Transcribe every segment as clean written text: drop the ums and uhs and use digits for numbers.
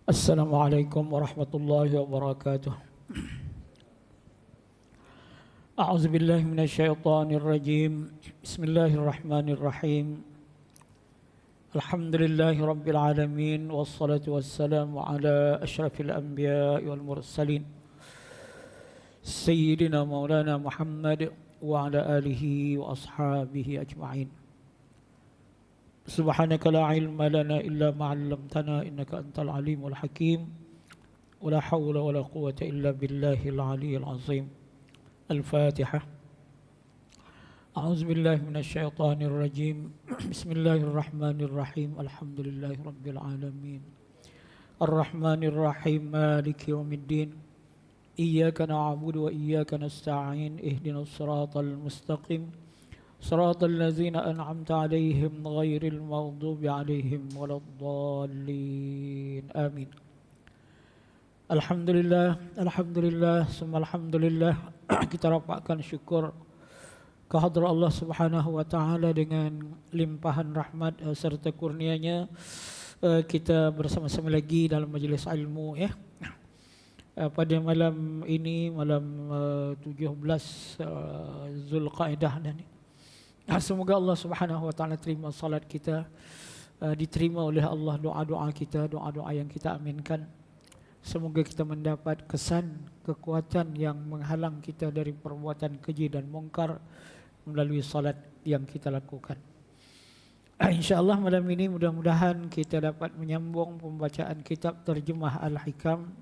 Assalamualaikum warahmatullahi wabarakatuh. A'udzu billahi minasyaitonir rajim. Bismillahirrahmanirrahim. Alhamdulillahi rabbil alamin wassalatu wassalamu ala asyrafil anbiya'i wal mursalin sayyidina maulana Muhammad wa ala alihi wa ashabihi ajma'in. Subhanaka la ilma lana illa ma 'allamtana innaka antal alimul hakim. Wala haula wala quwwata illa billahil aliyyil azim. Al-Fatihah. A'udzu billahi minasyaitonir rajim. Bismillahirrahmanirrahim. Alhamdulillahi rabbil alamin. Ar-Rahmanir Rahim. Maliki yaumiddin. Iyyaka na'budu wa iyyaka nasta'in. Ihdinas siratal mustaqim. صراط الذين أنعمت عليهم غير المغضوب عليهم ولا الضالين آمين. Alhamdulillah, summa alhamdulillah. Kita rapatkan syukur kehadrat Allah Subhanahu wa taala dengan limpahan rahmat serta kurnianya. Kita bersama-sama lagi dalam majlis ilmu ya. Pada malam ini, malam 17 Zulqaidah dan semoga Allah Subhanahu wa taala terima salat kita, diterima oleh Allah doa-doa kita, doa-doa yang kita aminkan. Semoga kita mendapat kesan kekuatan yang menghalang kita dari perbuatan keji dan mungkar melalui salat yang kita lakukan. InsyaAllah malam ini mudah-mudahan kita dapat menyambung pembacaan kitab terjemah Al-Hikam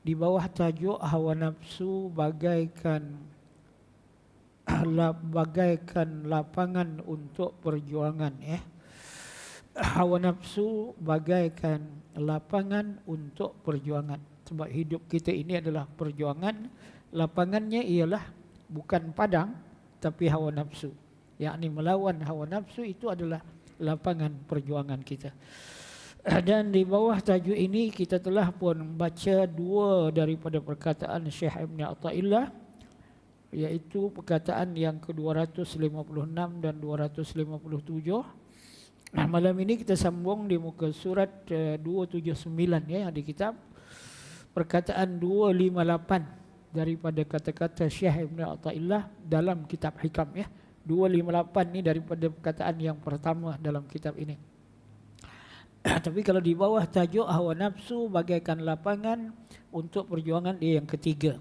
di bawah tajuk hawa nafsu bagaikan lapangan untuk perjuangan ya. Hawa nafsu bagaikan lapangan untuk perjuangan. Sebab hidup kita ini adalah perjuangan. Lapangannya ialah bukan padang tapi hawa nafsu. Yakni melawan hawa nafsu itu adalah lapangan perjuangan kita. Dan di bawah tajuk ini kita telah pun baca dua daripada perkataan Syekh Ibn Athaillah, iaitu perkataan yang ke-256 dan 257. Malam ini kita sambung di muka surat 279 ya, di kitab perkataan 258 daripada kata-kata Syekh Ibn Athaillah dalam kitab Hikam ya. 258 ni daripada perkataan yang pertama dalam kitab ini. Tapi kalau di bawah tajuk hawa nafsu bagaikan lapangan untuk perjuangan, dia yang ketiga.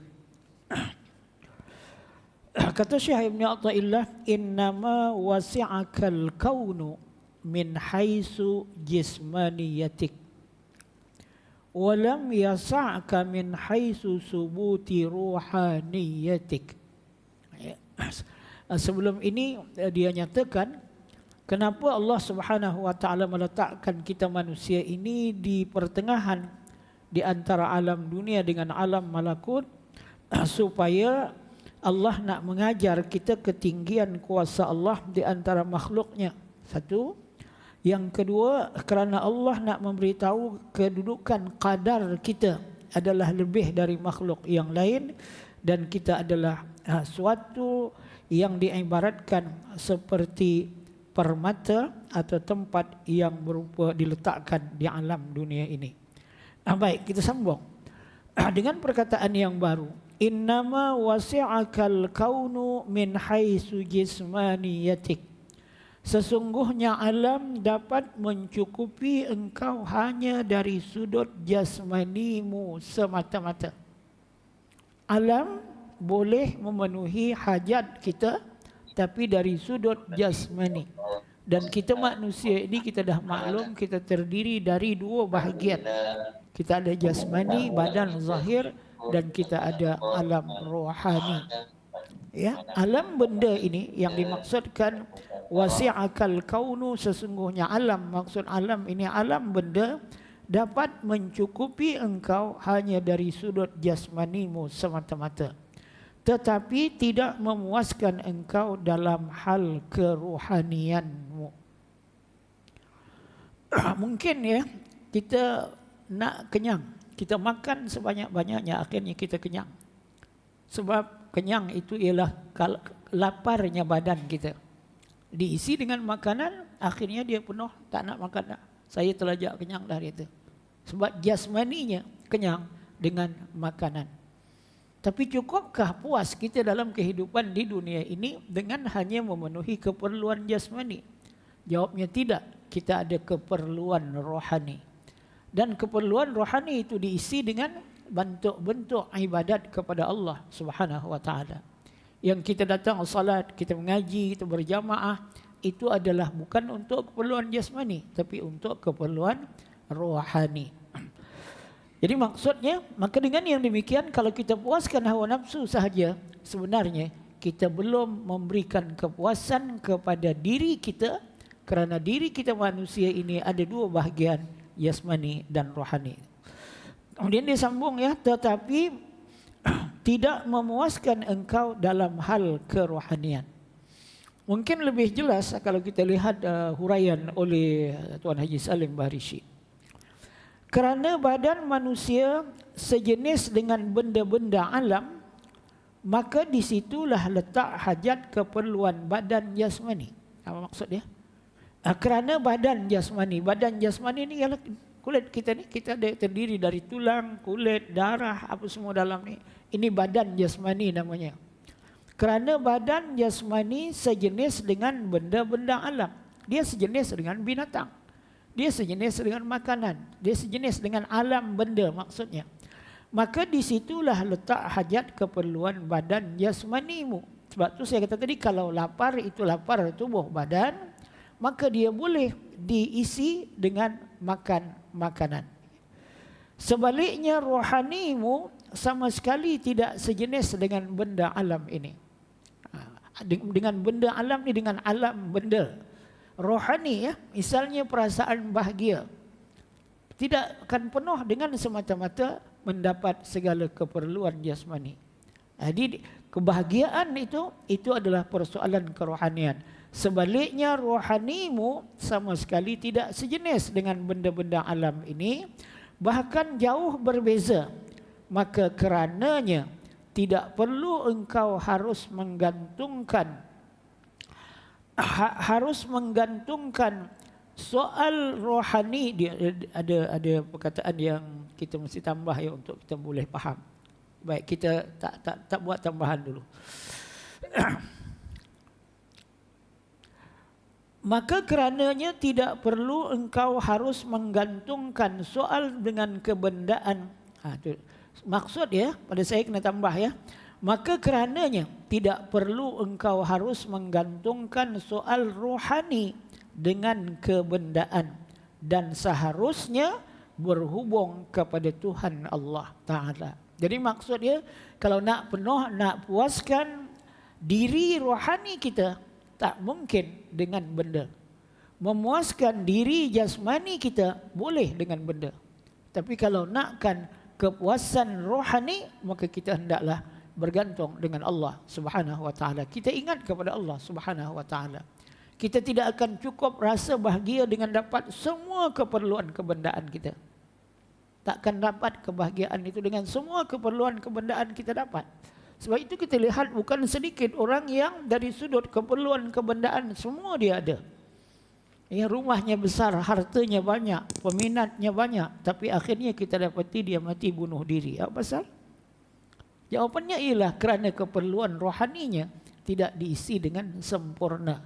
Kata Syekh Ibn Athaillah, innama wasi'akal kaunu min haisu jismaniyatik walam yasa'ka min haisu subuti ruhaniyatik. Sebelum ini dia nyatakan kenapa Allah Subhanahu wa taala meletakkan kita manusia ini di pertengahan di antara alam dunia dengan alam malakut, supaya Allah nak mengajar kita ketinggian kuasa Allah di antara makhluknya. Satu. Yang kedua, kerana Allah nak memberitahu kedudukan kadar kita adalah lebih dari makhluk yang lain, dan kita adalah suatu yang diibaratkan seperti permata atau tempat yang berupa diletakkan di alam dunia ini. Baik, kita sambung dengan perkataan yang baru. Innama wasi'akal kaunu min haisu jismaniyatik. Sesungguhnya alam dapat mencukupi engkau hanya dari sudut jasmanimu semata-mata. Alam boleh memenuhi hajat kita tapi dari sudut jasmani. Dan kita manusia ini, kita dah maklum, kita terdiri dari dua bahagian. Kita ada jasmani, badan zahir, dan kita ada alam rohani. Ya, alam benda ini yang dimaksudkan wasi'akal kaunu, sesungguhnya alam, maksud alam ini alam benda dapat mencukupi engkau hanya dari sudut jasmanimu semata-mata, tetapi tidak memuaskan engkau dalam hal kerohanianmu. Mungkin ya, kita nak kenyang, kita makan sebanyak-banyaknya, akhirnya kita kenyang. Sebab kenyang itu ialah laparnya badan kita. Diisi dengan makanan, akhirnya dia penuh, tak nak makan dah. Saya terlajak kenyang dah, dia tu. Sebab jasmaninya kenyang dengan makanan. Tapi cukupkah puas kita dalam kehidupan di dunia ini dengan hanya memenuhi keperluan jasmani? Jawabnya tidak. Kita ada keperluan rohani. Dan keperluan rohani itu diisi dengan bentuk-bentuk ibadat kepada Allah Subhanahu wa taala. Yang kita datang salat, kita mengaji, kita berjamaah, itu adalah bukan untuk keperluan jasmani, tapi untuk keperluan rohani. Jadi maksudnya, maka dengan yang demikian, kalau kita puaskan hawa nafsu sahaja, sebenarnya kita belum memberikan kepuasan kepada diri kita, kerana diri kita manusia ini ada dua bahagian, jasmani dan rohani. Kemudian dia sambung ya, tetapi tidak memuaskan engkau dalam hal kerohanian. Mungkin lebih jelas kalau kita lihat huraian oleh Tuan Haji Salim Bahrishi. Kerana badan manusia sejenis dengan benda-benda alam, maka disitulah letak hajat keperluan badan jasmani. Apa maksud dia? Kerana badan jasmani ni ialah kulit kita ni. Kita ada terdiri dari tulang, kulit, darah, apa semua dalam ni. Ini badan jasmani namanya. Kerana badan jasmani sejenis dengan benda-benda alam. Dia sejenis dengan binatang. Dia sejenis dengan makanan. Dia sejenis dengan alam benda maksudnya. Maka disitulah letak hajat keperluan badan jasmanimu. Sebab tu saya kata tadi, kalau lapar itu lapar tubuh badan, maka dia boleh diisi dengan makan makanan. Sebaliknya rohanimu sama sekali tidak sejenis dengan benda alam ini. Dengan benda alam ni, dengan alam benda. Rohani ya, misalnya perasaan bahagia, tidak akan penuh dengan semata-mata mendapat segala keperluan jasmani. Jadi kebahagiaan itu adalah persoalan kerohanian. Sebaliknya rohanimu sama sekali tidak sejenis dengan benda-benda alam ini, bahkan jauh berbeza. Maka kerananya tidak perlu engkau harus menggantungkan soal rohani. Dia ada perkataan yang kita mesti tambah ya untuk kita boleh faham. Baik, kita tak buat tambahan dulu. Maka kerananya tidak perlu engkau harus menggantungkan soal dengan kebendaan. Maksud ya, pada saya kena tambah ya. Maka kerananya tidak perlu engkau harus menggantungkan soal rohani dengan kebendaan, dan seharusnya berhubung kepada Tuhan Allah Ta'ala. Jadi maksudnya, kalau nak penuh, nak puaskan diri rohani kita, tak mungkin dengan benda. Memuaskan diri jasmani kita boleh dengan benda. Tapi kalau nakkan kepuasan rohani, maka kita hendaklah bergantung dengan Allah Subhanahu wa taala. Kita ingat kepada Allah Subhanahu wa taala. Kita tidak akan cukup rasa bahagia dengan dapat semua keperluan kebendaan kita. Takkan dapat kebahagiaan itu dengan semua keperluan kebendaan kita dapat. Sebab itu kita lihat bukan sedikit orang yang dari sudut keperluan kebendaan semua dia ada. Ya, rumahnya besar, hartanya banyak, peminatnya banyak, tapi akhirnya kita dapati dia mati bunuh diri. Apa pasal? Jawapannya ialah kerana keperluan rohaninya tidak diisi dengan sempurna.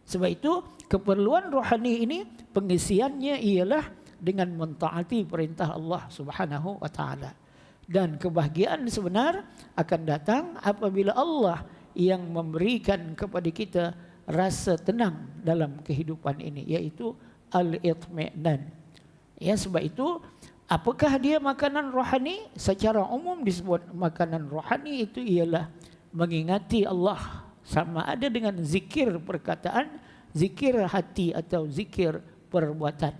Sebab itu keperluan rohani ini pengisiannya ialah dengan mentaati perintah Allah Subhanahu wa taala. Dan kebahagiaan sebenar akan datang apabila Allah yang memberikan kepada kita rasa tenang dalam kehidupan ini, iaitu al-itmi'nan. Ya, sebab itu apakah dia makanan rohani? Secara umum disebut makanan rohani itu ialah mengingati Allah, sama ada dengan zikir perkataan, zikir hati atau zikir perbuatan.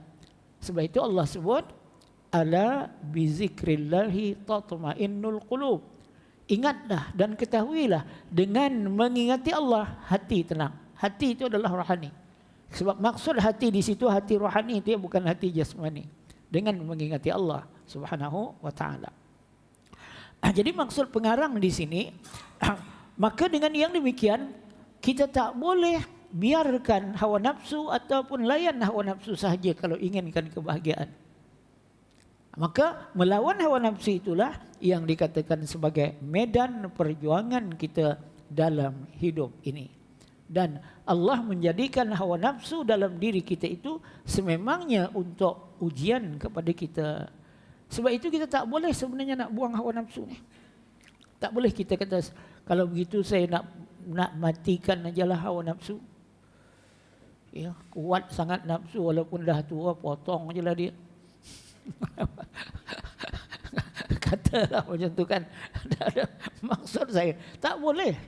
Sebab itu Allah sebut ala bizikrillahi tatma'innul qulub. Ingatlah dan ketahuilah, dengan mengingati Allah hati tenang. Hati itu adalah rohani. Sebab maksud hati di situ, hati rohani itu bukan hati jasmani. Dengan mengingati Allah Subhanahu wa taala. Jadi maksud pengarang di sini, maka dengan yang demikian kita tak boleh biarkan hawa nafsu ataupun layan hawa nafsu sahaja kalau inginkan kebahagiaan. Maka melawan hawa nafsu itulah yang dikatakan sebagai medan perjuangan kita dalam hidup ini. Dan Allah menjadikan hawa nafsu dalam diri kita itu sememangnya untuk ujian kepada kita. Sebab itu kita tak boleh sebenarnya nak buang hawa nafsu ni. Tak boleh kita kata kalau begitu saya nak matikan ajalah hawa nafsu. Ya, kuat sangat nafsu walaupun dah tua, potong ajalah dia. Katalah macam tu kan. Maksud saya tak boleh.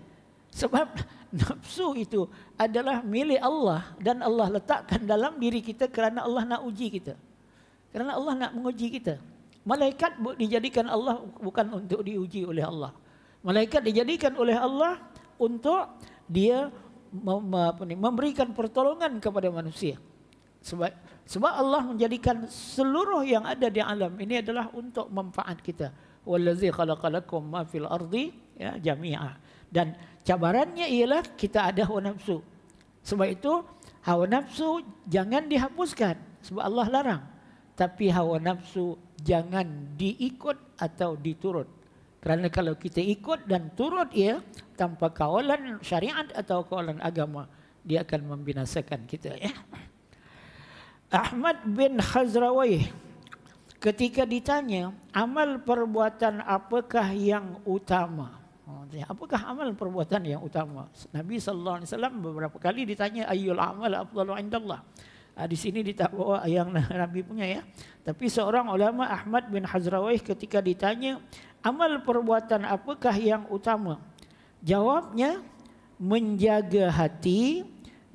Sebab nafsu itu adalah milik Allah dan Allah letakkan dalam diri kita kerana Allah nak uji kita. Kerana Allah nak menguji kita. Malaikat dijadikan Allah bukan untuk diuji oleh Allah. Malaikat dijadikan oleh Allah untuk dia memberikan pertolongan kepada manusia. Sebab Allah menjadikan seluruh yang ada di alam ini adalah untuk manfaat kita. Wallazi khalaqalakum ma fil ardi ya jami'a. Dan cabarannya ialah kita ada hawa nafsu. Sebab itu hawa nafsu jangan dihapuskan sebab Allah larang. Tapi hawa nafsu jangan diikut atau diturut. Kerana kalau kita ikut dan turut ia tanpa kawalan syariat atau kawalan agama, dia akan membinasakan kita ya. Ahmad bin Khazrawi ketika ditanya amal perbuatan apakah yang utama? Apakah amal perbuatan yang utama? Nabi sallallahu alaihi wasallam beberapa kali ditanya ayyul amal afdalu indallah. Di sini tak bawa yang Nabi punya ya. Tapi seorang ulama Ahmad bin Khazrawi ketika ditanya amal perbuatan apakah yang utama? Jawabnya menjaga hati.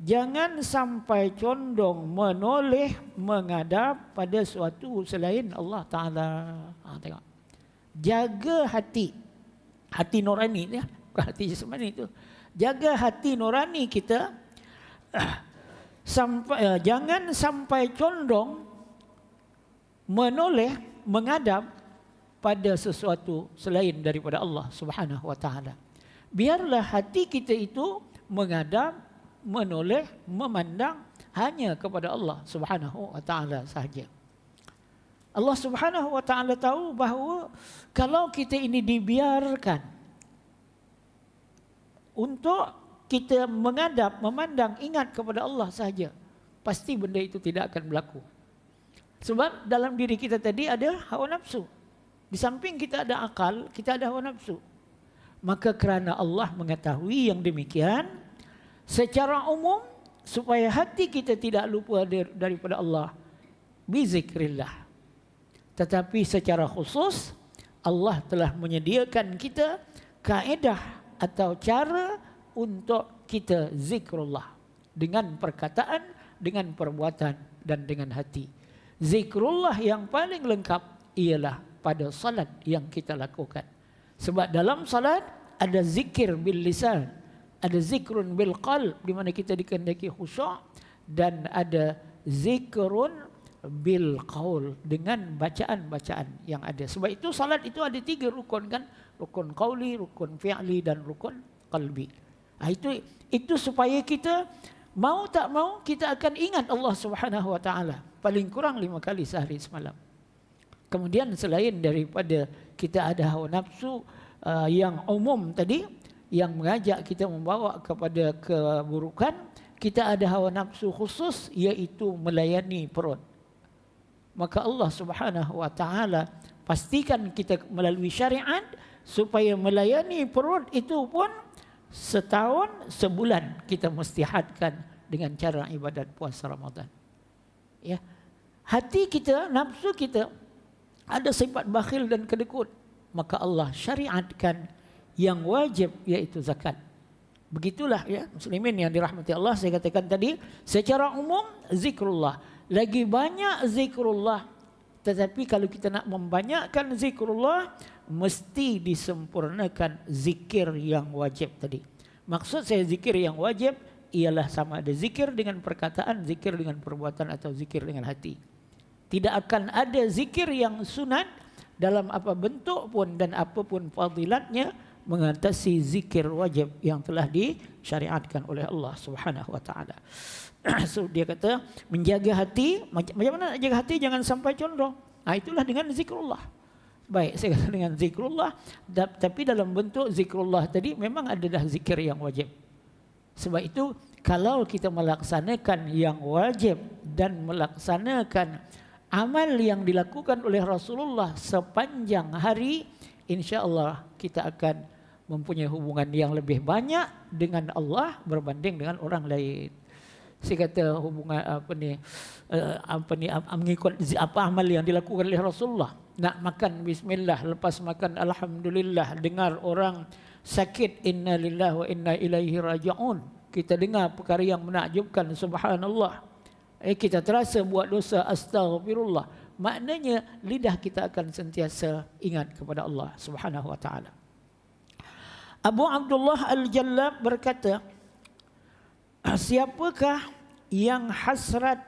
Jangan sampai condong menoleh menghadap pada suatu selain Allah Ta'ala. Tengok. Jaga hati. Hati nurani ya. Bukan hati jasmani itu. Jaga hati nurani kita. Jangan sampai condong menoleh menghadap pada sesuatu selain daripada Allah Subhanahu Wa Ta'ala. Biarlah hati kita itu menghadap, menoleh, memandang hanya kepada Allah Subhanahu Wa Ta'ala sahaja. Allah Subhanahu Wa Ta'ala tahu bahawa kalau kita ini dibiarkan untuk kita menghadap, memandang, ingat kepada Allah sahaja, pasti benda itu tidak akan berlaku. Sebab dalam diri kita tadi ada hawa nafsu. Di samping kita ada akal, kita ada hawa nafsu. Maka kerana Allah mengetahui yang demikian, secara umum supaya hati kita tidak lupa daripada Allah, bizikrillah. Tetapi secara khusus Allah telah menyediakan kita kaedah atau cara untuk kita zikrullah dengan perkataan, dengan perbuatan dan dengan hati. Zikrullah yang paling lengkap ialah pada salat yang kita lakukan. Sebab dalam salat ada zikir bil lisan, ada zikrun bil qalb di mana kita dikehendaki khusyuk, dan ada zikrun bil qaul dengan bacaan-bacaan yang ada. Sebab itu salat itu ada 3 rukun kan? Rukun qauli, rukun fi'li dan rukun qalbi. Itu supaya kita mau tak mau kita akan ingat Allah Subhanahu Wa Ta'ala paling kurang 5 kali sehari semalam. Kemudian selain daripada kita ada hawa nafsu yang umum tadi yang mengajak kita membawa kepada keburukan, kita ada hawa nafsu khusus iaitu melayani perut. Maka Allah Subhanahu Wa Ta'ala pastikan kita melalui syariat supaya melayani perut itu pun setahun sebulan kita mesti hadkan dengan cara ibadat puasa Ramadan. Ya. Hati kita, nafsu kita ada sifat bakhil dan kedekut, maka Allah syariatkan yang wajib iaitu zakat. Begitulah ya muslimin yang dirahmati Allah, saya katakan tadi secara umum zikrullah, lagi banyak zikrullah, tetapi kalau kita nak membanyakkan zikrullah mesti disempurnakan zikir yang wajib tadi. Maksud saya zikir yang wajib ialah sama ada zikir dengan perkataan, zikir dengan perbuatan atau zikir dengan hati. Tidak akan ada zikir yang sunat dalam apa bentuk pun dan apapun fadilatnya mengatasi zikir wajib yang telah disyariatkan oleh Allah Subhanahu Wa Ta'ala. So dia kata menjaga hati, macam mana nak jaga hati jangan sampai condong. Itulah dengan zikrullah. Baik, saya kata dengan zikrullah, tapi dalam bentuk zikrullah tadi memang adalah zikir yang wajib. Sebab itu kalau kita melaksanakan yang wajib dan melaksanakan amal yang dilakukan oleh Rasulullah sepanjang hari, insya-Allah kita akan mempunyai hubungan yang lebih banyak dengan Allah berbanding dengan orang lain. Saya kata hubungan mengikut apa amal yang dilakukan oleh Rasulullah. Nak makan bismillah, lepas makan alhamdulillah, dengar orang sakit inna lillahi wa inna ilaihi raji'un. Kita dengar perkara yang menakjubkan, subhanallah. Kita terasa buat dosa, astaghfirullah. Maknanya lidah kita akan sentiasa ingat kepada Allah Subhanahu wa taala. Abu Abdullah Al-Jallab berkata, siapakah yang hasrat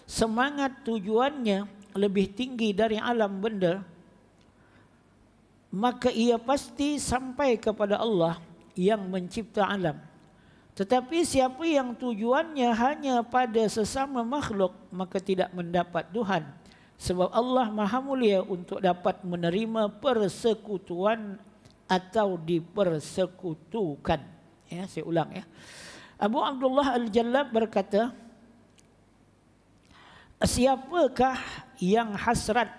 semangat tujuannya lebih tinggi dari alam benda, maka ia pasti sampai kepada Allah yang mencipta alam. Tetapi siapa yang tujuannya hanya pada sesama makhluk, maka tidak mendapat Tuhan. Sebab Allah Maha Mulia untuk dapat menerima persekutuan atau dipersekutukan. Ya, saya ulang ya. Abu Abdullah Al-Jallab berkata, siapakah yang hasrat,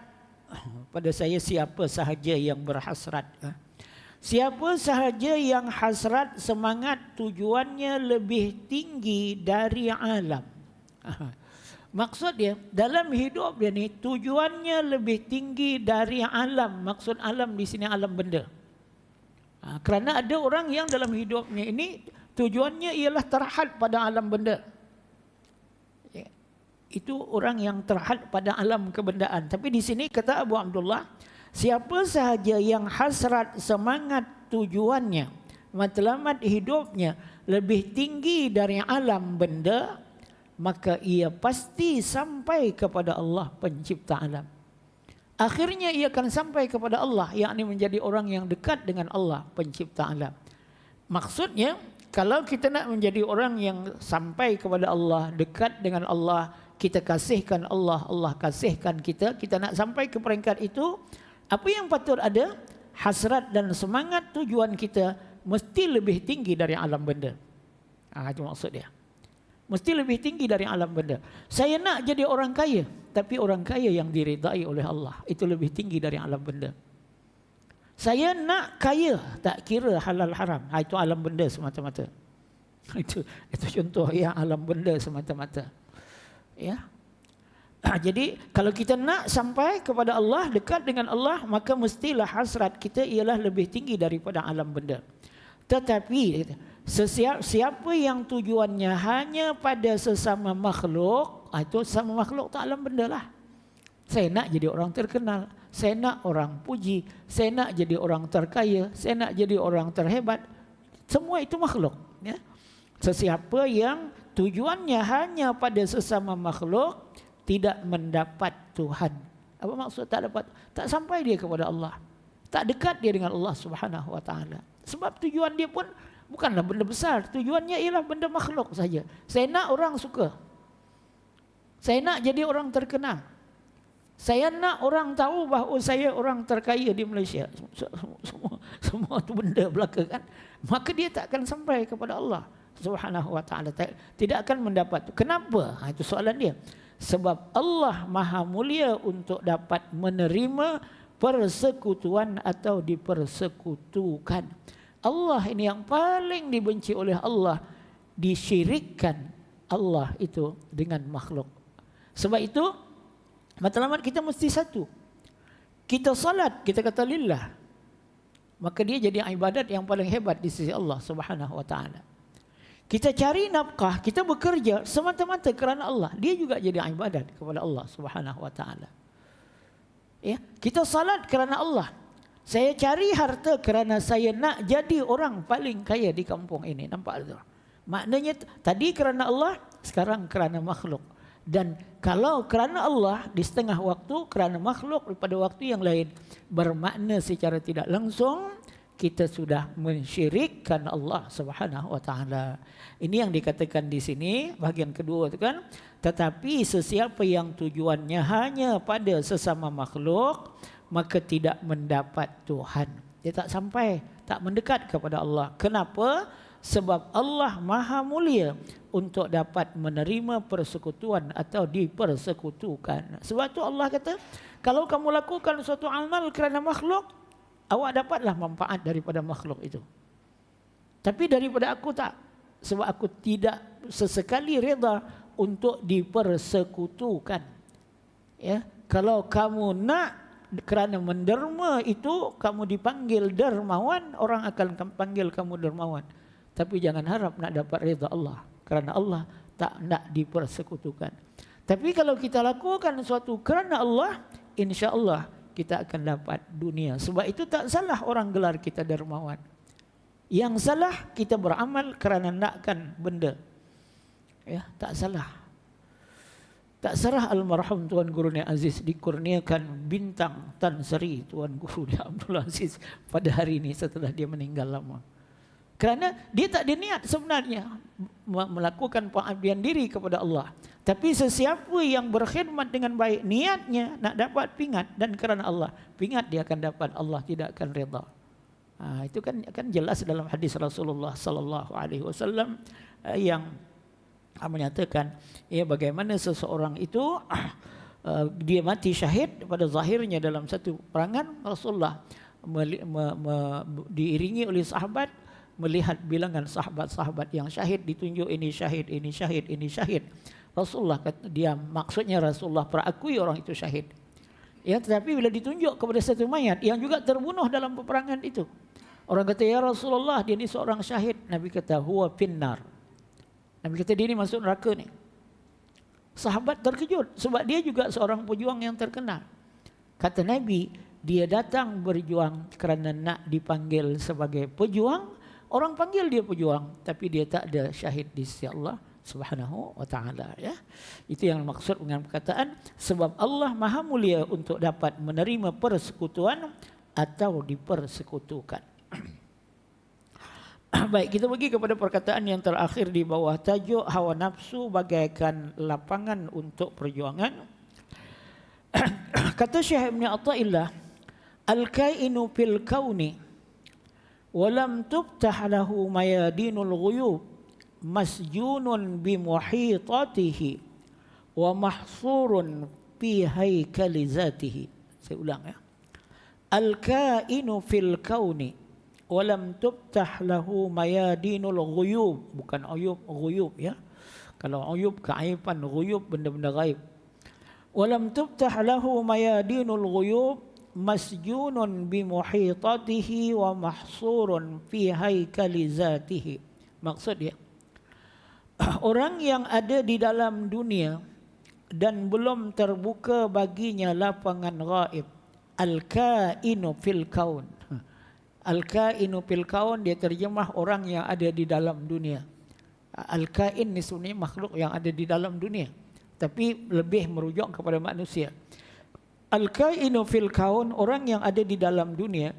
pada saya siapa sahaja yang berhasrat, siapa sahaja yang hasrat semangat tujuannya lebih tinggi dari alam. Maksud dia dalam hidup dia ni tujuannya lebih tinggi dari alam. Maksud alam di sini alam benda. Kerana ada orang yang dalam hidupnya ini tujuannya ialah terhad pada alam benda. Itu orang yang terhad pada alam kebendaan. Tapi di sini kata Abu Abdullah, siapa sahaja yang hasrat semangat tujuannya, matlamat hidupnya lebih tinggi dari alam benda, maka ia pasti sampai kepada Allah pencipta alam. Akhirnya ia akan sampai kepada Allah, yakni menjadi orang yang dekat dengan Allah pencipta alam. Maksudnya, kalau kita nak menjadi orang yang sampai kepada Allah, dekat dengan Allah, kita kasihkan Allah, Allah kasihkan kita, kita nak sampai ke peringkat itu, apa yang patut ada? Hasrat dan semangat tujuan kita mesti lebih tinggi dari alam benda. Itu maksud dia. Mesti lebih tinggi dari alam benda. Saya nak jadi orang kaya, tapi orang kaya yang diridai oleh Allah, itu lebih tinggi dari alam benda. Saya nak kaya, tak kira halal haram. Itu alam benda semata-mata. Itu contoh ya, alam benda semata-mata. Ya. Jadi kalau kita nak sampai kepada Allah, dekat dengan Allah, maka mestilah hasrat kita ialah lebih tinggi daripada alam benda. Tetapi siapa yang tujuannya hanya pada sesama makhluk, itu sesama makhluk tak alam benda lah. Saya nak jadi orang terkenal, saya nak orang puji, saya nak jadi orang terkaya, saya nak jadi orang terhebat. Semua itu makhluk. Ya. Sesiapa yang tujuannya hanya pada sesama makhluk, tidak mendapat Tuhan. Apa maksud tak dapat? Tak sampai dia kepada Allah. Tak dekat dia dengan Allah Subhanahu wa taala. Sebab tujuan dia pun bukanlah benda besar. Tujuannya ialah benda makhluk saja. Saya nak orang suka. Saya nak jadi orang terkenal. Saya nak orang tahu bahawa saya orang terkaya di Malaysia. Semua tu benda belaka kan. Maka dia tak akan sampai kepada Allah Subhanahu wa taala. Tidak akan mendapat. Kenapa? Itu soalan dia. Sebab Allah Maha Mulia untuk dapat menerima persekutuan atau dipersekutukan. Allah ini yang paling dibenci oleh Allah, disyirikkan Allah itu dengan makhluk. Sebab itu matlamat kita mesti satu. Kita salat, kita kata lillah, maka dia jadi ibadat yang paling hebat di sisi Allah Subhanahu wa taala. Kita cari nafkah, kita bekerja semata-mata kerana Allah, dia juga jadi ibadat kepada Allah Subhanahu wa taala. Ya, kita salat kerana Allah. Saya cari harta kerana saya nak jadi orang paling kaya di kampung ini. Nampak tu? Maknanya tadi kerana Allah, sekarang kerana makhluk. Dan kalau kerana Allah di setengah waktu, kerana makhluk pada waktu yang lain, bermakna secara tidak langsung kita sudah mensyirikkan Allah Subhanahu wa taala. Ini yang dikatakan di sini bahagian kedua itu kan, tetapi sesiapa yang tujuannya hanya pada sesama makhluk, maka tidak mendapat Tuhan. Dia tak sampai, tak mendekat kepada Allah. Kenapa? Sebab Allah Maha Mulia untuk dapat menerima persekutuan atau dipersekutukan. Sebab tu Allah kata, kalau kamu lakukan suatu amal kerana makhluk, awak dapatlah manfaat daripada makhluk itu. Tapi daripada aku tak. Sebab aku tidak sesekali reda untuk dipersekutukan. Ya, kalau kamu nak kerana menderma itu, kamu dipanggil dermawan, orang akan panggil kamu dermawan. Tapi jangan harap nak dapat reda Allah, kerana Allah tak nak dipersekutukan. Tapi kalau kita lakukan sesuatu kerana Allah, insya-Allah kita akan dapat dunia. Sebab itu tak salah orang gelar kita dermawan. Yang salah kita beramal kerana nakkan benda. Ya, tak salah. Tak salah almarhum Tuan Guru Ni Aziz dikurniakan bintang Tan Sri Tuan Guru Ni Abdul Aziz pada hari ini setelah dia meninggal lama. Kerana dia tak ada niat sebenarnya melakukan pengabdian diri kepada Allah. Tapi sesiapa yang berkhidmat dengan baik niatnya nak dapat pingat dan kerana Allah, pingat dia akan dapat, Allah tidak akan redha. Itu kan jelas dalam hadis Rasulullah sallallahu alaihi wasallam yang menyatakan ya bagaimana seseorang itu dia mati syahid pada zahirnya dalam satu perangan. Rasulullah diiringi oleh sahabat melihat bilangan sahabat-sahabat yang syahid, ditunjuk ini syahid, ini syahid, ini syahid. Rasulullah kata, dia maksudnya Rasulullah perakui orang itu syahid. Ya, tetapi bila ditunjuk kepada satu mayat yang juga terbunuh dalam peperangan itu, orang kata ya Rasulullah dia ni seorang syahid. Nabi kata huwa finnar. Nabi kata dia ni masuk neraka ni. Sahabat terkejut sebab dia juga seorang pejuang yang terkenal. Kata Nabi, dia datang berjuang kerana nak dipanggil sebagai pejuang. Orang panggil dia pejuang, tapi dia tak ada syahid di sisi Allah Subhanahu wa taala, ya. Itu yang maksud dengan perkataan sebab Allah Maha Mulia untuk dapat menerima persekutuan atau dipersekutukan. Baik, kita pergi kepada perkataan yang terakhir di bawah tajuk hawa nafsu bagaikan lapangan untuk perjuangan. Kata Syekh Ibn Athaillah, al-kainu fil kauni walam tuftah lahu mayadinul ghuyub masjunun bimuhitatihi wa mahsurun fi haikali zatihi. Saya ulang ya. Al-kainu fil kauni walam tuftah lahu mayadinul ghuyub, bukan uyub, ghuyub ya. Kalau uyub keaiban, ghuyub benda-benda gaib. Walam tuftah lahu mayadinul ghuyub masjunun bimuhitatihi wa mahsurun fi haikali zatihi. Maksud dia, orang yang ada di dalam dunia dan belum terbuka baginya lapangan gaib. Al-kainu fil kaun. Al-kainu fil kaun dia terjemah orang yang ada di dalam dunia. Al-kain ni sebenarnya makhluk yang ada di dalam dunia, tapi lebih merujuk kepada manusia. Al-kainu fil kaun, orang yang ada di dalam dunia,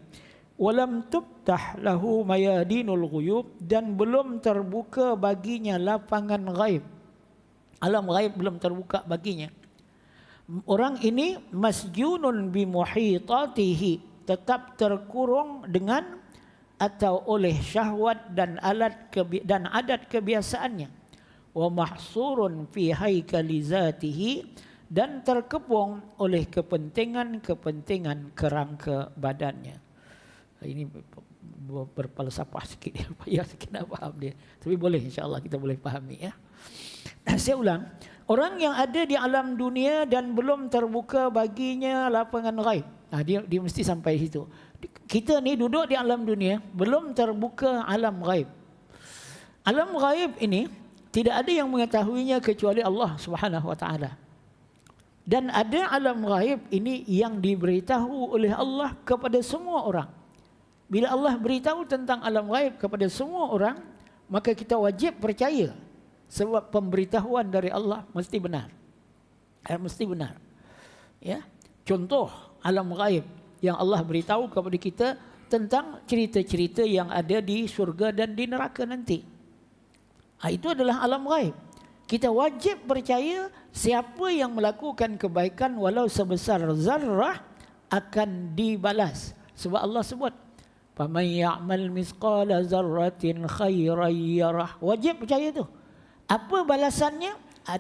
walam tuftah lahu mayadinul ghuyub, dan belum terbuka baginya lapangan ghaib. Alam ghaib belum terbuka baginya. Orang ini masjunun bimuhitatihi, tetap terkurung dengan atau oleh syahwat dan adat kebiasaannya. Wa mahsurun fi haikali zatihi, dan terkepung oleh kepentingan kerangka badannya. Ini berfalsafah sikit dia, payah sikit nak faham dia. Tapi boleh, insya-Allah kita boleh fahami ya. Saya ulang, orang yang ada di alam dunia dan belum terbuka baginya lapangan ghaib. Dia mesti sampai situ. Kita ni duduk di alam dunia, belum terbuka alam ghaib. Alam ghaib ini tidak ada yang mengetahuinya kecuali Allah Subhanahu wa taala. Dan ada alam ghaib ini yang diberitahu oleh Allah kepada semua orang. Bila Allah beritahu tentang alam ghaib kepada semua orang, maka kita wajib percaya. Sebab pemberitahuan dari Allah mesti benar. Mesti benar. Ya. Contoh alam ghaib yang Allah beritahu kepada kita tentang cerita-cerita yang ada di syurga dan di neraka nanti. Itu adalah alam ghaib. Kita wajib percaya siapa yang melakukan kebaikan walau sebesar zarrah akan dibalas. Sebab Allah sebut, "Faman ya'mal mithqala zarratin khairan yarah." Wajib percaya tu. Apa balasannya?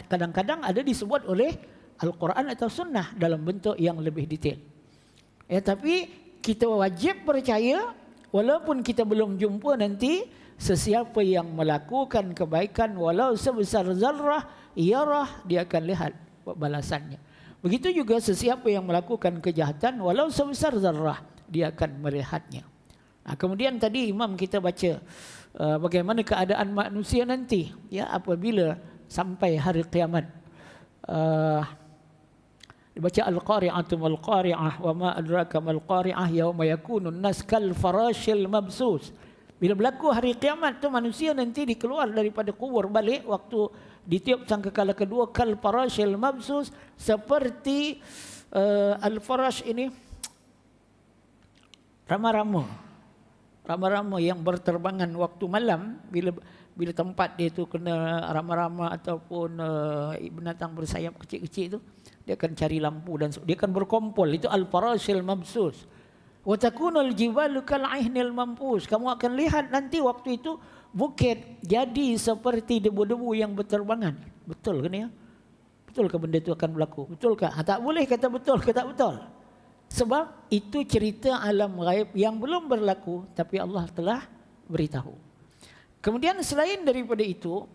Kadang-kadang ada disebut oleh Al-Quran atau Sunnah dalam bentuk yang lebih detail. Tapi kita wajib percaya walaupun kita belum jumpa nanti, sesiapa yang melakukan kebaikan walau sebesar zarrah yarah, dia akan lihat balasannya. Begitu juga sesiapa yang melakukan kejahatan walau sebesar zarrah, dia akan melihatnya. Kemudian tadi imam kita baca bagaimana keadaan manusia nanti apabila sampai hari kiamat. Dibaca al-qari'atu mal qari'ah wa ma adraka mal qari'ah yauma yakunun nas kal farashil mabsus. Bila berlaku hari kiamat tu, manusia nanti dikeluar daripada kubur balik waktu ditiup sangkakala kedua, kal farashil mabsus, seperti al-farash ini rama-rama yang berterbangan waktu malam. Bila tempat dia tu kena rama-rama ataupun binatang bersayap kecil-kecil tu, dia akan cari lampu dan dia akan berkumpul. Itu al-farashil mabsus. Wa takunul jibalu kal aihnil mampus. Kamu akan lihat nanti waktu itu bukit jadi seperti debu-debu yang berterbangan. Betul ke ni? Betul ke benda itu akan berlaku? Betul ke? Tak boleh kata betul ke tak betul. Sebab itu cerita alam ghaib yang belum berlaku tapi Allah telah beritahu. Kemudian selain daripada itu,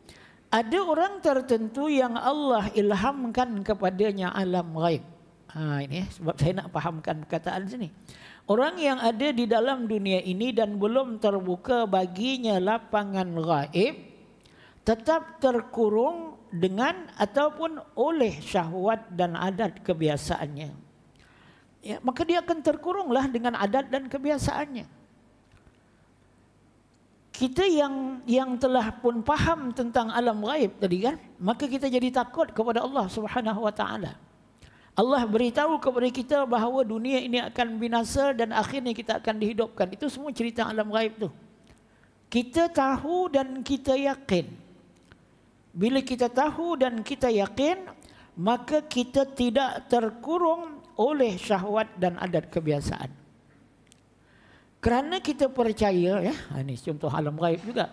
ada orang tertentu yang Allah ilhamkan kepadanya alam ghaib. Ini sebab saya nak fahamkan perkataan sini. Orang yang ada di dalam dunia ini dan belum terbuka baginya lapangan ghaib, tetap terkurung dengan ataupun oleh syahwat dan adat kebiasaannya. Maka dia akan terkurunglah dengan adat dan kebiasaannya. Kita yang telah pun faham tentang alam ghaib tadi kan, maka kita jadi takut kepada Allah Subhanahu wa taala. Allah beritahu kepada kita bahawa dunia ini akan binasa dan akhirnya kita akan dihidupkan. Itu semua cerita alam ghaib tu. Kita tahu dan kita yakin. Bila kita tahu dan kita yakin, maka kita tidak terkurung oleh syahwat dan adat kebiasaan. Kerana kita percaya, ini contoh alam ghaib juga.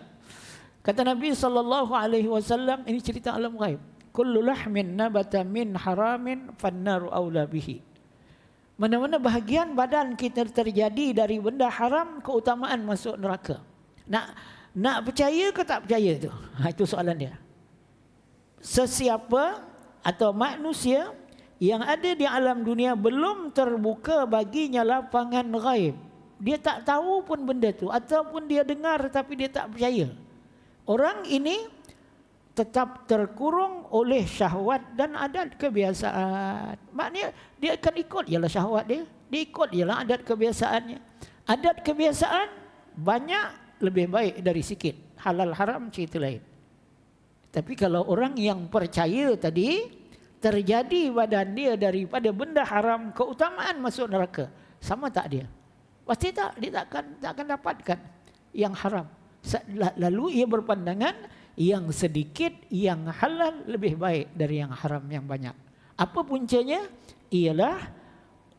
Kata Nabi SAW, ini cerita alam ghaib. Kullu lahmin nabata min haramin fannaru awla bihi. Mana-mana bahagian badan kita terjadi dari benda haram, keutamaan masuk neraka. Nak percaya ke tak percaya tu? Itu soalan dia. Sesiapa atau manusia yang ada di alam dunia belum terbuka baginya lapangan ghaib, dia tak tahu pun benda tu, ataupun dia dengar tapi dia tak percaya, orang ini tetap terkurung oleh syahwat dan adat kebiasaan. Maknanya dia akan ikut ialah syahwat dia ikut ialah adat kebiasaannya. Adat kebiasaan banyak lebih baik dari sikit. Halal haram cerita lain. Tapi kalau orang yang percaya tadi, terjadi badan dia daripada benda haram, keutamaan masuk neraka, sama tak dia? Pasti tak, dia takkan dapatkan yang haram. Lalu ia berpandangan yang sedikit, yang halal lebih baik dari yang haram yang banyak. Apa puncanya? Ialah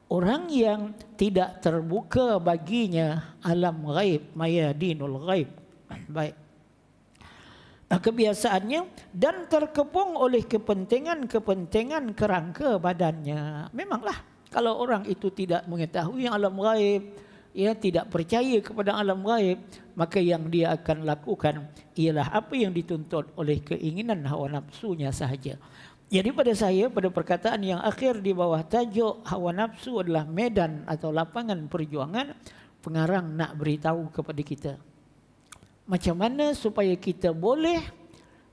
orang yang tidak terbuka baginya alam ghaib, mayadinul ghaib. Baik. Kebiasaannya dan terkepung oleh kepentingan kerangka badannya. Memanglah kalau orang itu tidak mengetahui alam ghaib, tidak percaya kepada alam ghaib, maka yang dia akan lakukan ialah apa yang dituntut oleh keinginan hawa nafsunya sahaja. Jadi pada perkataan yang akhir di bawah tajuk hawa nafsu adalah medan atau lapangan perjuangan, pengarang nak beritahu kepada kita macam mana supaya kita boleh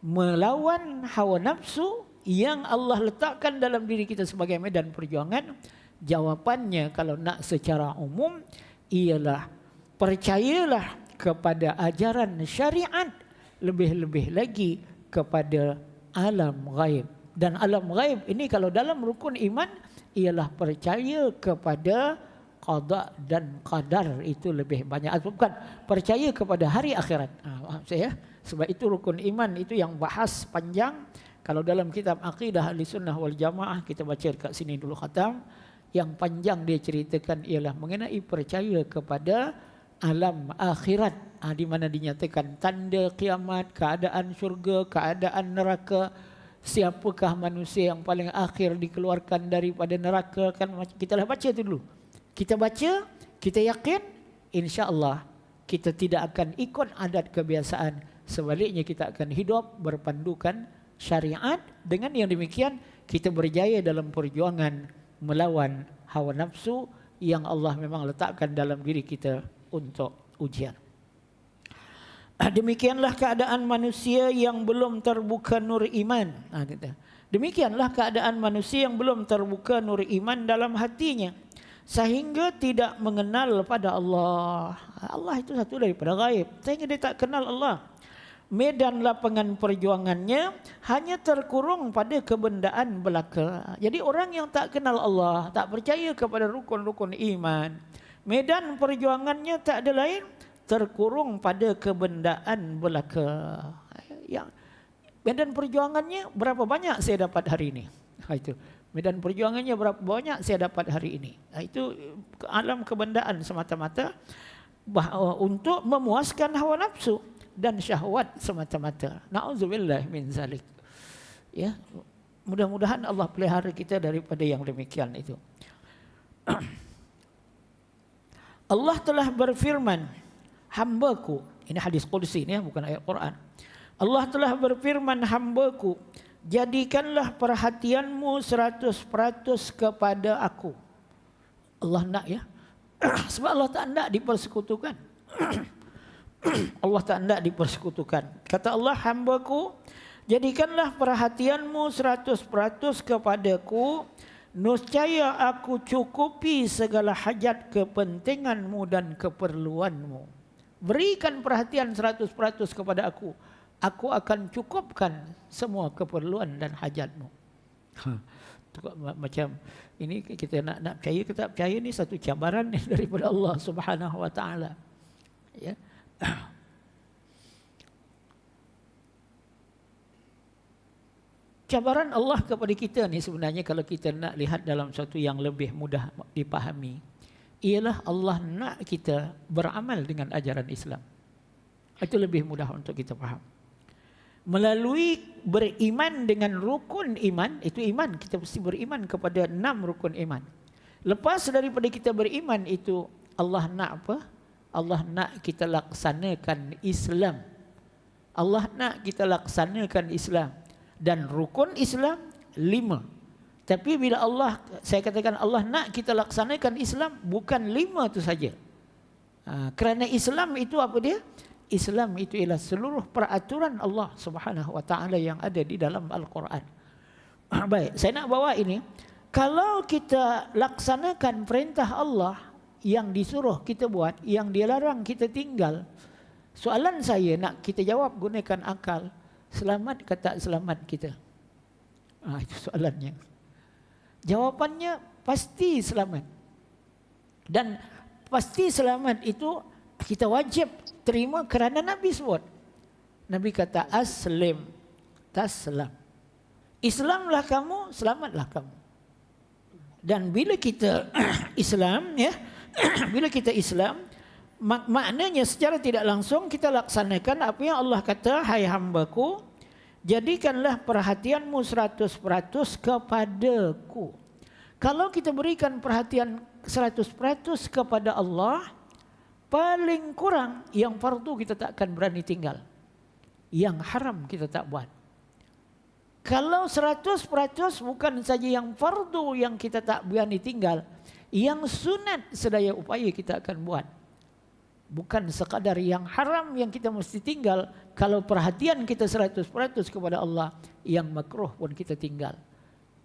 melawan hawa nafsu yang Allah letakkan dalam diri kita sebagai medan perjuangan. Jawapannya kalau nak secara umum ialah percayalah kepada ajaran syariat, lebih-lebih lagi kepada alam ghaib. Dan alam ghaib ini kalau dalam rukun iman ialah percaya kepada qada dan qadar itu lebih banyak. Bukan percaya kepada hari akhirat. Maaf saya. Sebab itu rukun iman itu yang bahas panjang. Kalau dalam kitab Aqidah Ahlussunnah wal Jamaah, kita baca dekat sini dulu khatam. Yang panjang dia ceritakan ialah mengenai percaya kepada alam akhirat, di mana dinyatakan tanda kiamat, keadaan syurga, keadaan neraka, siapakah manusia yang paling akhir dikeluarkan daripada neraka. Kan kita dah baca itu dulu. Kita baca, kita yakin, insya-Allah kita tidak akan ikut adat kebiasaan. Sebaliknya kita akan hidup berpandukan syariat. Dengan yang demikian kita berjaya dalam perjuangan melawan hawa nafsu yang Allah memang letakkan dalam diri kita untuk ujian. Demikianlah keadaan manusia yang belum terbuka nur iman. Demikianlah keadaan manusia yang belum terbuka nur iman dalam hatinya, sehingga tidak mengenal pada Allah. Allah itu satu daripada gaib, sehingga dia tak kenal Allah. Medan lapangan perjuangannya hanya terkurung pada kebendaan belaka. Jadi orang yang tak kenal Allah, tak percaya kepada rukun-rukun iman, medan perjuangannya tak ada lain, terkurung pada kebendaan belaka. Yang medan perjuangannya berapa banyak saya dapat hari ini? Itu medan perjuangannya berapa banyak saya dapat hari ini? Itu alam kebendaan semata-mata, untuk memuaskan hawa nafsu dan syahwat semata-mata. Na'udzubillah min zalik. Ya, mudah-mudahan Allah pelihara kita daripada yang demikian itu. Allah telah berfirman, hamba-Ku, ini hadis qudsi ini, bukan ayat Quran. Allah telah berfirman, hamba-Ku, jadikanlah perhatianmu 100% kepada Aku. Allah nak, ya. Sebab Allah tak nak dipersekutukan. Allah tak hendak dipersekutukan. Kata Allah, hamba-Ku, jadikanlah perhatianmu 100% kepadaku, niscaya Aku cukupi segala hajat kepentinganmu dan keperluanmu. Berikan perhatian 100% kepada Aku, Aku akan cukupkan semua keperluan dan hajatmu. Macam ini kita nak percaya, kita percaya ni satu cabaran daripada Allah Subhanahu wa taala. Ya. Cabaran Allah kepada kita ni sebenarnya, kalau kita nak lihat dalam satu yang lebih mudah dipahami, ialah Allah nak kita beramal dengan ajaran Islam. Itu lebih mudah untuk kita faham. Melalui beriman dengan rukun iman, itu iman, kita mesti beriman kepada 6 rukun iman. Lepas daripada kita beriman itu, Allah nak apa? Allah nak kita laksanakan Islam. Allah nak kita laksanakan Islam. Dan rukun Islam 5. Tapi bila Allah, saya katakan Allah nak kita laksanakan Islam, bukan 5 itu saja. Kerana Islam itu apa dia? Islam itu ialah seluruh peraturan Allah Subhanahu wa taala yang ada di dalam Al-Quran. Baik, saya nak bawa ini. Kalau kita laksanakan perintah Allah, yang disuruh kita buat, yang dilarang kita tinggal, soalan saya nak kita jawab gunakan akal, selamat ke tak selamat kita? Itu soalannya. Jawapannya pasti selamat. Dan pasti selamat itu kita wajib terima kerana Nabi sebut. Nabi kata aslim taslam. Islamlah kamu, selamatlah kamu. Dan bila kita Islam, ya, bila kita Islam, maknanya secara tidak langsung kita laksanakan apa yang Allah kata, hai hamba-Ku, jadikanlah perhatianmu 100% kepadaku. Kalau kita berikan perhatian 100% kepada Allah, paling kurang yang fardu kita tak akan berani tinggal, yang haram kita tak buat. Kalau 100% bukan saja yang fardu yang kita tak berani tinggal, yang sunat sedaya upaya kita akan buat. Bukan sekadar yang haram yang kita mesti tinggal. Kalau perhatian kita 100% kepada Allah, yang makruh pun kita tinggal.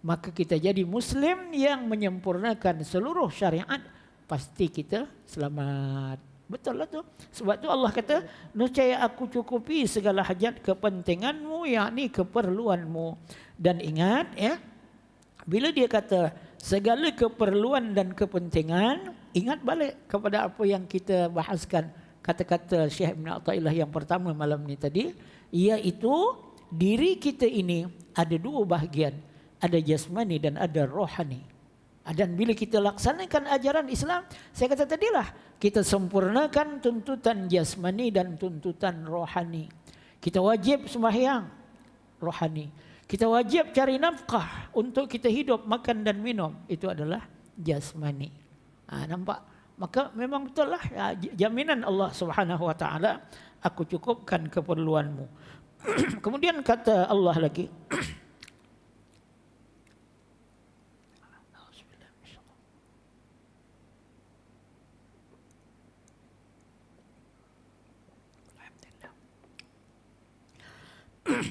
Maka kita jadi Muslim yang menyempurnakan seluruh syariat, pasti kita selamat. Betul lah tu. Sebab tu Allah kata, niscaya Aku cukupi segala hajat kepentinganmu, yakni keperluanmu. Dan ingat, ya, bila dia kata segala keperluan dan kepentingan, ingat balik kepada apa yang kita bahaskan, kata-kata Syekh Ibn Athaillah yang pertama malam ni tadi, iaitu diri kita ini ada dua bahagian, ada jasmani dan ada rohani. Dan bila kita laksanakan ajaran Islam, saya kata tadilah, kita sempurnakan tuntutan jasmani dan tuntutan rohani. Kita wajib sembahyang, rohani. Kita wajib cari nafkah untuk kita hidup, makan dan minum, itu adalah jasmani. Nampak? Maka memang betul lah, jaminan Allah Subhanahu Wa Taala, aku cukupkan keperluanmu. Kemudian kata Allah lagi,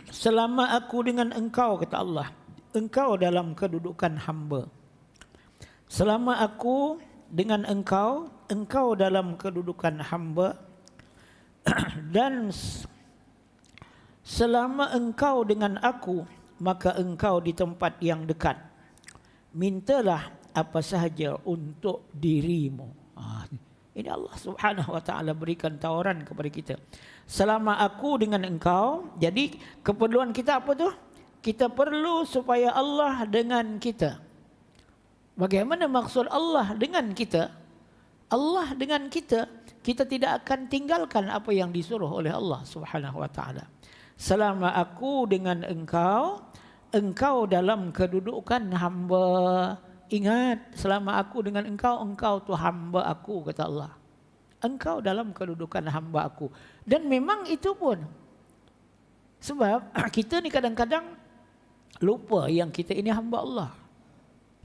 selama aku dengan engkau, kata Allah, engkau dalam kedudukan hamba. Selama aku dengan engkau, engkau dalam kedudukan hamba. Dan selama engkau dengan aku, maka engkau di tempat yang dekat. Mintalah apa sahaja untuk dirimu. Ini Allah Subhanahu Wa Taala berikan tawaran kepada kita. Selama aku dengan engkau, jadi keperluan kita apa tu? Kita perlu supaya Allah dengan kita. Bagaimana maksud Allah dengan kita? Allah dengan kita, kita tidak akan tinggalkan apa yang disuruh oleh Allah Subhanahu Wa Taala. Selama aku dengan engkau, engkau dalam kedudukan hamba. Ingat, selama aku dengan engkau, engkau tu hamba aku, kata Allah. Engkau dalam kedudukan hamba aku. Dan memang itu pun. Sebab kita ni kadang-kadang lupa yang kita ini hamba Allah.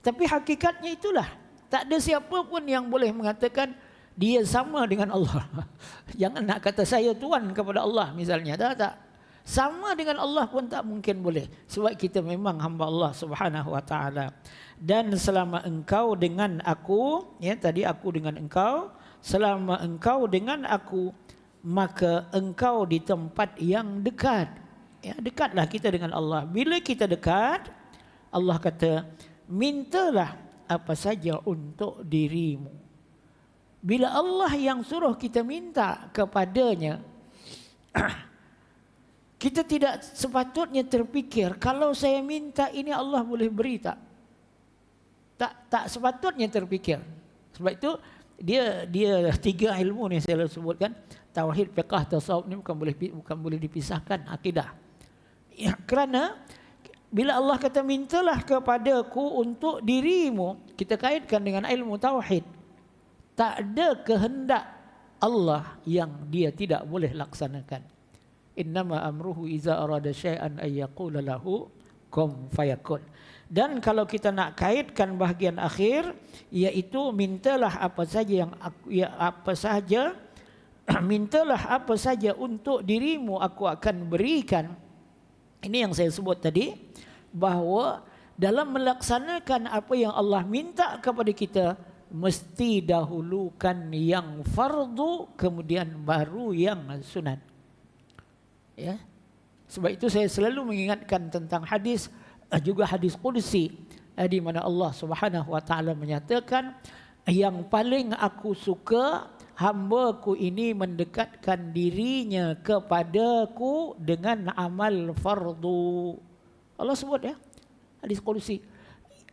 Tapi hakikatnya itulah. Tak ada siapa pun yang boleh mengatakan dia sama dengan Allah. Jangan nak kata saya tuan kepada Allah misalnya. Tak. Sama dengan Allah pun tak mungkin boleh. Sebab kita memang hamba Allah Subhanahu Wa Taala. Dan selama engkau dengan aku, ya tadi aku dengan engkau, selama engkau dengan aku, maka engkau di tempat yang dekat. Ya, dekatlah kita dengan Allah. Bila kita dekat, Allah kata, mintalah apa saja untuk dirimu. Bila Allah yang suruh kita minta kepadanya, kita tidak sepatutnya terfikir, kalau saya minta ini Allah boleh beri tak? Tak sepatutnya terfikir. Sebab itu dia tiga ilmu ni saya sebutkan, tauhid, fiqh, tasawuf ni bukan boleh dipisahkan, akidah. Ya, kerana bila Allah kata mintalah kepadaku untuk dirimu, kita kaitkan dengan ilmu tauhid. Tak ada kehendak Allah yang dia tidak boleh laksanakan. Innama amruhu iza arada syai'an ay yaqula lahu kum fayakun. Dan kalau kita nak kaitkan bahagian akhir, iaitu mintalah apa saja mintalah apa saja untuk dirimu aku akan berikan. Ini yang saya sebut tadi, bahawa dalam melaksanakan apa yang Allah minta kepada kita, mesti dahulukan yang fardu, kemudian baru yang sunat. Ya. Sebab itu saya selalu mengingatkan tentang hadis, juga hadis qudsi, di mana Allah Subhanahu Wa Taala menyatakan, yang paling aku suka hamba-Ku ini mendekatkan dirinya kepadaku dengan amal fardu. Allah sebut ya, hadis qudsi.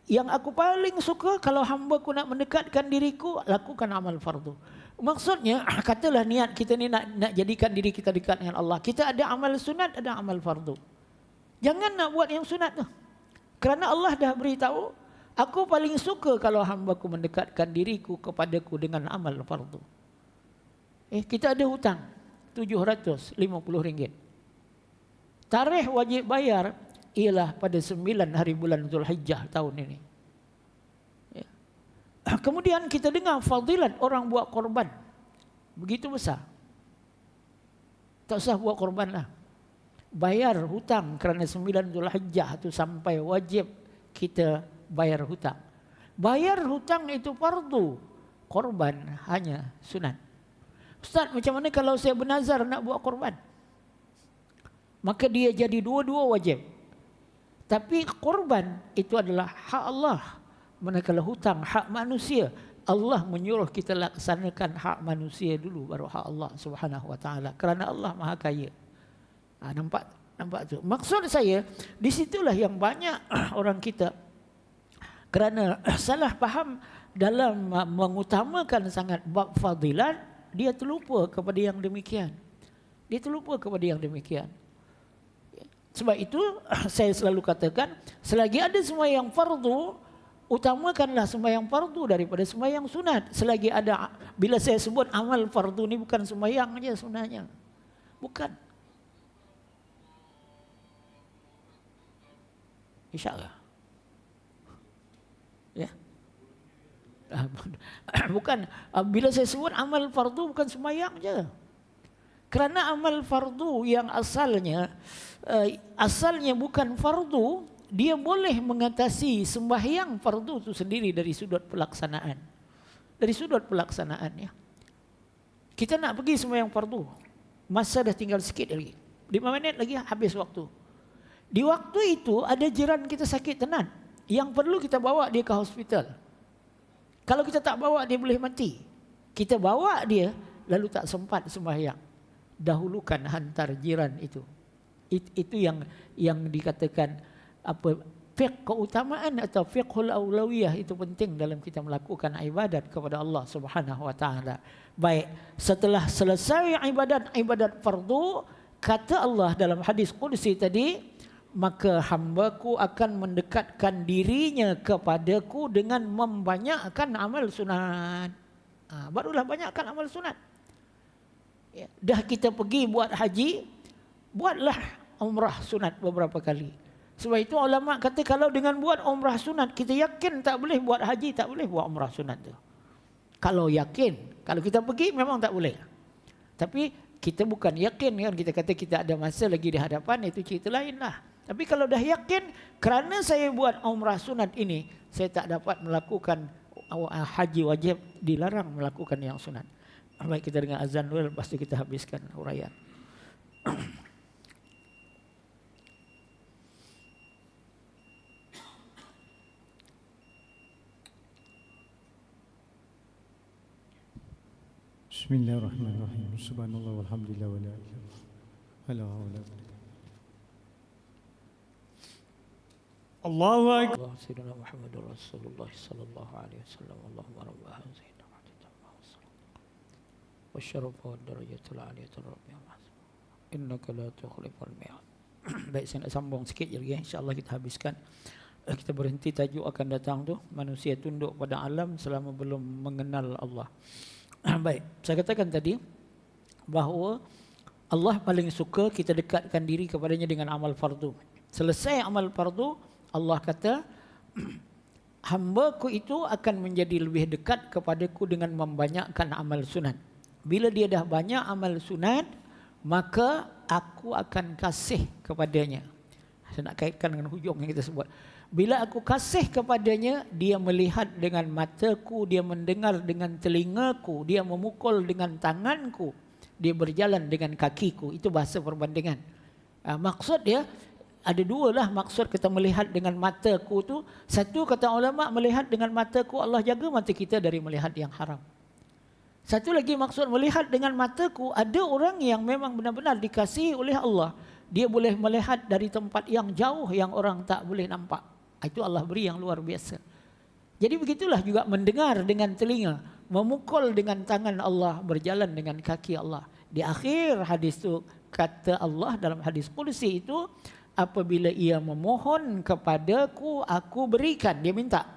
Yang aku paling suka kalau hamba-Ku nak mendekatkan diriku, lakukan amal fardu. Maksudnya, katalah niat kita ni nak jadikan diri kita dekat dengan Allah. Kita ada amal sunat, ada amal fardu. Jangan nak buat yang sunat tu. Kerana Allah dah beritahu, aku paling suka kalau hamba-Ku mendekatkan diriku kepadaku dengan amal fardu. Kita ada hutang RM750. Tarikh wajib bayar ialah pada 9 hari bulan Zulhijjah tahun ini. Kemudian kita dengar fadilat orang buat korban begitu besar. Tak usah buat korban lah. Bayar hutang kerana 9 Zulhijjah tu sampai wajib kita bayar hutang. Bayar hutang itu fardu, korban hanya sunat. Ustaz, macam mana kalau saya bernazar nak buat korban? Maka dia jadi dua-dua wajib. Tapi korban itu adalah hak Allah. Manakala hutang hak manusia, Allah menyuruh kita laksanakan hak manusia dulu baru hak Allah Subhanahu wa taala, kerana Allah Maha Kaya. Nampak tu. Maksud saya di situlah yang banyak orang kita kerana salah faham dalam mengutamakan sangat bab fadilat, dia terlupa kepada yang demikian. Sebab itu saya selalu katakan, selagi ada sembahyang fardu, utamakanlah sembahyang fardu daripada sembahyang sunat. Selagi ada, bila saya sebut amal fardu ni bukan sembahyang aja sebenarnya. Bukan. InsyaAllah. Ya. Bukan, bila saya sebut amal fardu bukan sembahyang aja. Kerana amal fardu yang asalnya bukan fardu, dia boleh mengatasi sembahyang fardu itu sendiri dari sudut pelaksanaan. Ya. Kita nak pergi sembahyang fardu, masa dah tinggal sikit lagi, 5 minit lagi habis waktu. Di waktu itu ada jiran kita sakit tenan, yang perlu kita bawa dia ke hospital. Kalau kita tak bawa, dia boleh mati. Kita bawa dia lalu tak sempat sembahyang. Dahulukan hantar jiran itu. Itu yang dikatakan apa, fiqh keutamaan atau fiqhul aulawiyah, itu penting dalam kita melakukan ibadat kepada Allah Subhanahu wa taala. Baik, setelah selesai ibadat fardu, kata Allah dalam hadis qudsi tadi, maka hambaku akan mendekatkan dirinya kepadaku dengan membanyakkan amal sunat. Barulah banyakkan amal sunat. Ya, dah kita pergi buat haji, buatlah umrah sunat beberapa kali. Sebab itu ulama kata kalau dengan buat umrah sunat kita yakin tak boleh buat haji, tak boleh buat umrah sunat tu. Kalau yakin, kalau kita pergi memang tak boleh. Tapi kita bukan yakin kan, kita kata kita ada masa lagi di hadapan, itu cerita lain lah. Tapi kalau dah yakin, kerana saya buat umrah sunat ini, saya tak dapat melakukan haji wajib, dilarang melakukan yang sunat. Baik, kita dengar azan dulu, lepas tu kita habiskan huraian. Bismillahirrahmanirrahim. Subhanallah walhamdulillah wa la ilaha illallah. Allahu akbar. Sayyidina Muhammadur Rasulullah sallallahu alaihi wasallam. Allahumma rabb hadhihi wasyaraf wa darajatul aliyatul rabbiyah. Innaka la tukhliful mi'ad. Baik, saya nak sambung sikit je lagi, insya-Allah kita habiskan. Kita berhenti tajuk akan datang tu, manusia tunduk pada alam selama belum mengenal Allah. Baik, saya katakan tadi bahawa Allah paling suka kita dekatkan diri kepadanya dengan amal fardu. Selesai amal fardu, Allah kata hamba-Ku itu akan menjadi lebih dekat kepadaku dengan membanyakkan amal sunat. Bila dia dah banyak amal sunat, maka aku akan kasih kepadanya. Saya nak kaitkan dengan hujung yang kita sebut. Bila aku kasih kepadanya, dia melihat dengan mataku, dia mendengar dengan telingaku, dia memukul dengan tanganku, dia berjalan dengan kakiku. Itu bahasa perbandingan. Maksud dia, ada dua lah maksud kita melihat dengan mataku tu. Satu, kata ulama, melihat dengan mataku, Allah jaga mata kita dari melihat yang haram. Satu lagi maksud melihat dengan mataku, ada orang yang memang benar-benar dikasihi oleh Allah. Dia boleh melihat dari tempat yang jauh yang orang tak boleh nampak. Itu Allah beri yang luar biasa. Jadi begitulah juga mendengar dengan telinga, memukul dengan tangan Allah, berjalan dengan kaki Allah. Di akhir hadis itu kata Allah dalam hadis qudsi itu, apabila ia memohon kepadaku, aku berikan. Dia minta.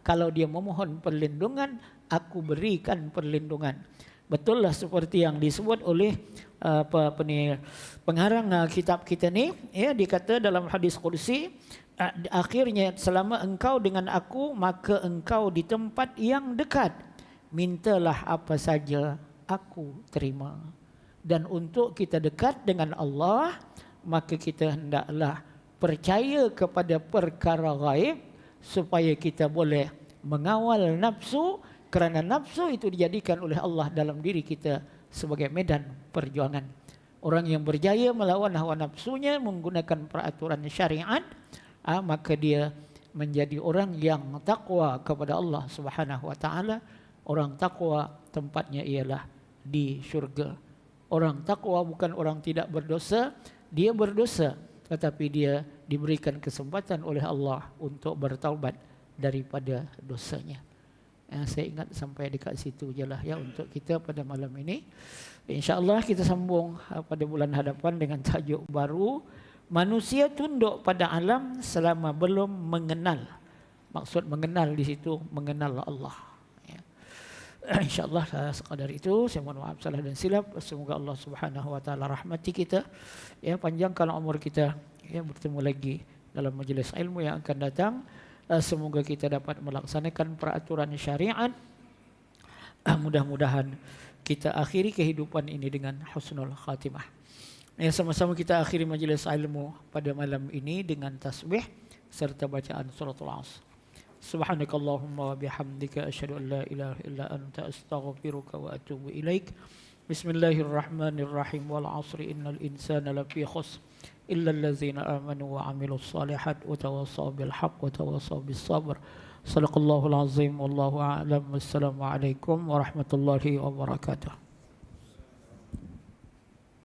Kalau dia memohon perlindungan, aku berikan perlindungan. Betul lah seperti yang disebut oleh pengarang kitab kita ni, ya, dikata dalam hadis qudsi, akhirnya selama engkau dengan aku, maka engkau di tempat yang dekat. Mintalah apa saja, aku terima. Dan untuk kita dekat dengan Allah, maka kita hendaklah percaya kepada perkara gaib supaya kita boleh mengawal nafsu, kerana nafsu itu dijadikan oleh Allah dalam diri kita sebagai medan perjuangan. Orang yang berjaya melawan hawa nafsunya menggunakan peraturan syariat, maka dia menjadi orang yang takwa kepada Allah Subhanahu wa taala, Orang takwa tempatnya ialah di syurga. Orang takwa bukan orang tidak berdosa, dia berdosa, tetapi dia diberikan kesempatan oleh Allah untuk bertaubat daripada dosanya. Saya ingat sampai dekat situ je lah ya untuk kita pada malam ini. InsyaAllah kita sambung pada bulan hadapan dengan tajuk baru, manusia tunduk pada alam selama belum mengenal. Maksud mengenal di situ, mengenal Allah. Ya. InsyaAllah sekadar itu. Saya mohon maaf salah dan silap. Semoga Allah Subhanahu Wa Taala rahmati kita. Ya, panjangkan umur kita. Ya, bertemu lagi dalam majlis ilmu yang akan datang. Semoga kita dapat melaksanakan peraturan syariat. Mudah-mudahan kita akhiri kehidupan ini dengan husnul khatimah. Ya, sama-sama kita akhiri majlis ilmu pada malam ini dengan tasbih serta bacaan suratul Asr. Subhanakallahumma wa bihamdika asyhadu an la ilaha illa anta astaghfiruka wa atubu ilaik. Bismillahirrahmanirrahim. Wal 'asri innal insana lafi khusr illa allazina amanu wa 'amilus solihat wa tawassaw bil haqq wa tawassaw bis sabr. Shadaqallahul azim wallahu a'lam. Wassalamu alaikum warahmatullahi wabarakatuh.